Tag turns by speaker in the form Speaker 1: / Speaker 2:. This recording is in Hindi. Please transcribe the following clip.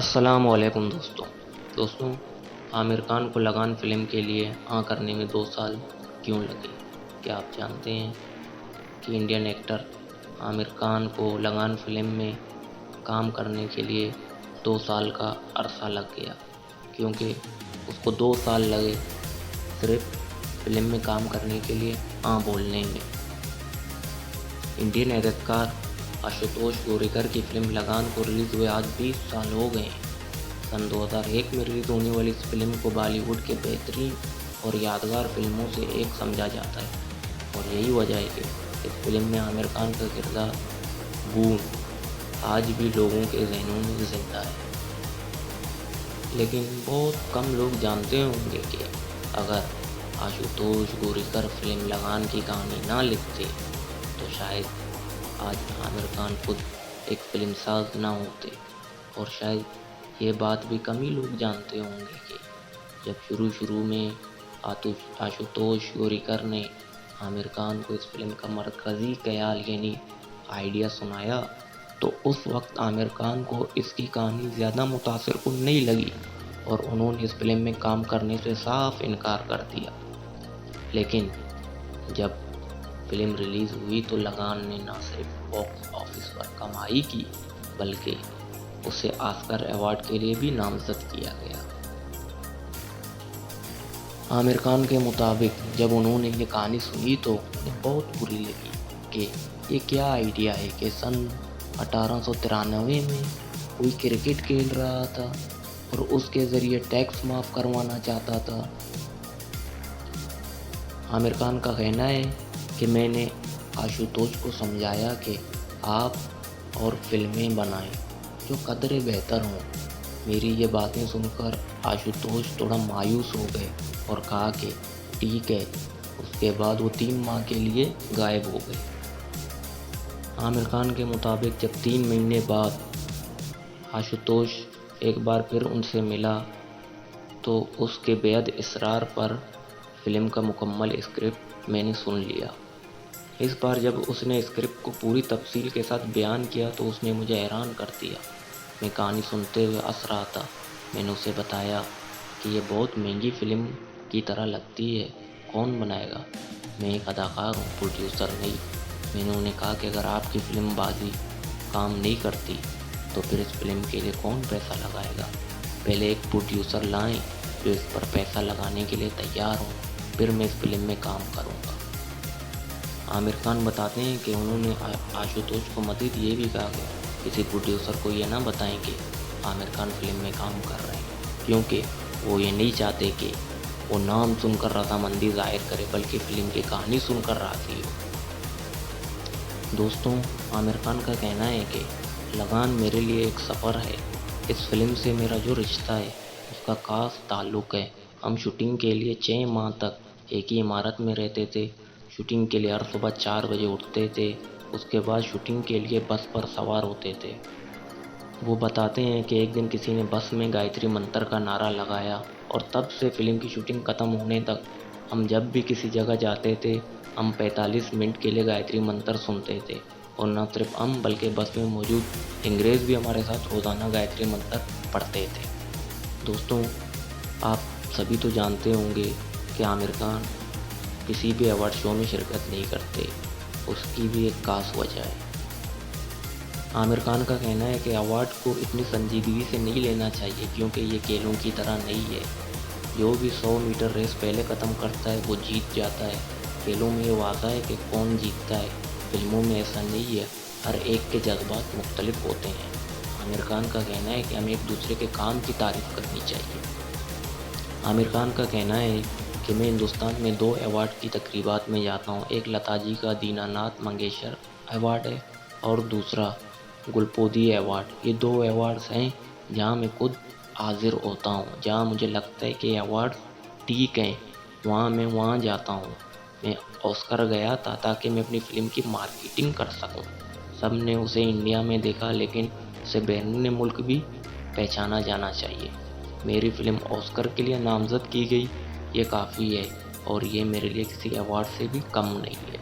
Speaker 1: अस्सलामुअलैकुम दोस्तों, आमिर खान को लगान फ़िल्म के लिए करने में 2 साल क्यों लगे? क्या आप जानते हैं कि इंडियन एक्टर आमिर खान को लगान फ़िल्म में काम करने के लिए 2 साल का अरसा लग गया, क्योंकि उसको 2 साल लगे सिर्फ़ फ़िल्म में काम करने के लिए बोलने में। इंडियन एदेकार आशुतोष गोरेकर की फ़िल्म लगान को रिलीज़ हुए आज 20 साल हो गए हैं। सन 2001 में रिलीज़ होने वाली इस फ़िल्म को बॉलीवुड के बेहतरीन और यादगार फ़िल्मों से एक समझा जाता है, और यही वजह है कि इस फ़िल्म में आमिर खान का किरदार बूम आज भी लोगों के ज़हनों में ज़िंदा है। लेकिन बहुत कम लोग जानते होंगे कि अगर आशुतोष गोरेकर फ़िल्म लगान की कहानी ना लिखते तो शायद आज आमिर खान खुद एक फिल्मसाज ना होते। और शायद ये बात भी कम ही लोग जानते होंगे कि जब शुरू में आशुतोष गोरेकर ने आमिर खान को इस फिल्म का मरकज़ी ख्याल यानी आइडिया सुनाया, तो उस वक्त आमिर खान को इसकी कहानी ज़्यादा मुतासिरकुन नहीं लगी और उन्होंने इस फिल्म में काम करने से साफ इनकार कर दिया। लेकिन जब फिल्म रिलीज़ हुई तो लगान ने न सिर्फ बॉक्स ऑफिस पर कमाई की, बल्कि उसे ऑस्कर अवार्ड के लिए भी नामज़द किया गया। आमिर खान के मुताबिक जब उन्होंने ये कहानी सुनी तो उन्हें बहुत बुरी लगी कि ये क्या आइडिया है कि सन 1893 में कोई क्रिकेट खेल रहा था और उसके ज़रिए टैक्स माफ़ करवाना चाहता था। आमिर खान का कहना है कि मैंने आशुतोष को समझाया कि आप और फिल्में बनाएं जो कदरे बेहतर हों। मेरी ये बातें सुनकर आशुतोष थोड़ा मायूस हो गए और कहा कि ठीक है। उसके बाद वो 3 माह के लिए गायब हो गए। आमिर खान के मुताबिक जब 3 महीने बाद आशुतोष एक बार फिर उनसे मिला तो उसके बेहद इसरार पर फिल्म का मुकम्मल स्क्रिप्ट मैंने सुन लिया। इस बार जब उसने स्क्रिप्ट को पूरी तफसील के साथ बयान किया तो उसने मुझे हैरान कर दिया। मैं कहानी सुनते हुए हंस रहा था। मैंने उसे बताया कि ये बहुत महंगी फ़िल्म की तरह लगती है, कौन बनाएगा? मैं एक अदाकार हूँ, प्रोड्यूसर नहीं। मैंने उन्हें कहा कि अगर आपकी फिल्मबाजी काम नहीं करती तो फिर इस फिल्म के लिए कौन पैसा लगाएगा? पहले एक प्रोड्यूसर लाएं जो इस पर पैसा लगाने के लिए तैयार हो, फिर मैं इस फिल्म में काम करूँगा। आमिर खान बताते हैं कि उन्होंने आशुतोष को मज़ीद ये भी कहा कि किसी प्रोड्यूसर को ये ना बताएं कि आमिर खान फिल्म में काम कर रहे हैं, क्योंकि वो ये नहीं चाहते कि वो नाम सुनकर रज़ामंदी ज़ाहिर करे, बल्कि फ़िल्म की कहानी सुनकर राज़ी हो। दोस्तों, आमिर खान का कहना है कि लगान मेरे लिए एक सफ़र है। इस फिल्म से मेरा जो रिश्ता है उसका ख़ास ताल्लुक़ है। हम शूटिंग के लिए 6 माह तक एक ही इमारत में रहते थे। शूटिंग के लिए हर सुबह 4 बजे उठते थे। उसके बाद शूटिंग के लिए बस पर सवार होते थे। वो बताते हैं कि एक दिन किसी ने बस में गायत्री मंत्र का नारा लगाया और तब से फिल्म की शूटिंग ख़त्म होने तक हम जब भी किसी जगह जाते थे, हम 45 मिनट के लिए गायत्री मंत्र सुनते थे। और न सिर्फ हम बल्कि बस में मौजूद अंग्रेज़ भी हमारे साथ रोज़ाना गायत्री मंत्र पढ़ते थे। दोस्तों, आप सभी तो जानते होंगे कि आमिर खान किसी भी अवार्ड शो में शिरकत नहीं करते। उसकी भी एक खास वजह है। आमिर खान का कहना है कि अवार्ड को इतनी संजीदगी से नहीं लेना चाहिए, क्योंकि ये खेलों की तरह नहीं है। जो भी 100 मीटर रेस पहले ख़त्म करता है वो जीत जाता है। खेलों में ये वादा है कि कौन जीतता है। फिल्मों में ऐसा नहीं है, हर एक के जज्बात मुख्तलिफ होते हैं। आमिर खान का कहना है कि हमें एक दूसरे के काम की तारीफ़ करनी चाहिए। आमिर खान का कहना है कि मैं हिंदुस्तान में 2 अवार्ड की तकरीबात में जाता हूँ। एक लता जी का दीनानाथ मंगेशकर अवार्ड है और दूसरा गुलपोदी अवार्ड। ये 2 अवार्ड्स हैं जहाँ मैं खुद हाज़िर होता हूँ। जहाँ मुझे लगता है कि ये अवार्ड ठीक हैं, मैं वहाँ जाता हूँ। मैं ऑस्कर गया था ताकि मैं अपनी फ़िल्म की मार्केटिंग कर सकूँ। सब ने उसे इंडिया में देखा, लेकिन उसे बैरून मुल्क भी पहचाना जाना चाहिए। मेरी फ़िल्म ऑस्कर के लिए नामज़द की गई, ये काफ़ी है, और ये मेरे लिए किसी अवार्ड से भी कम नहीं है।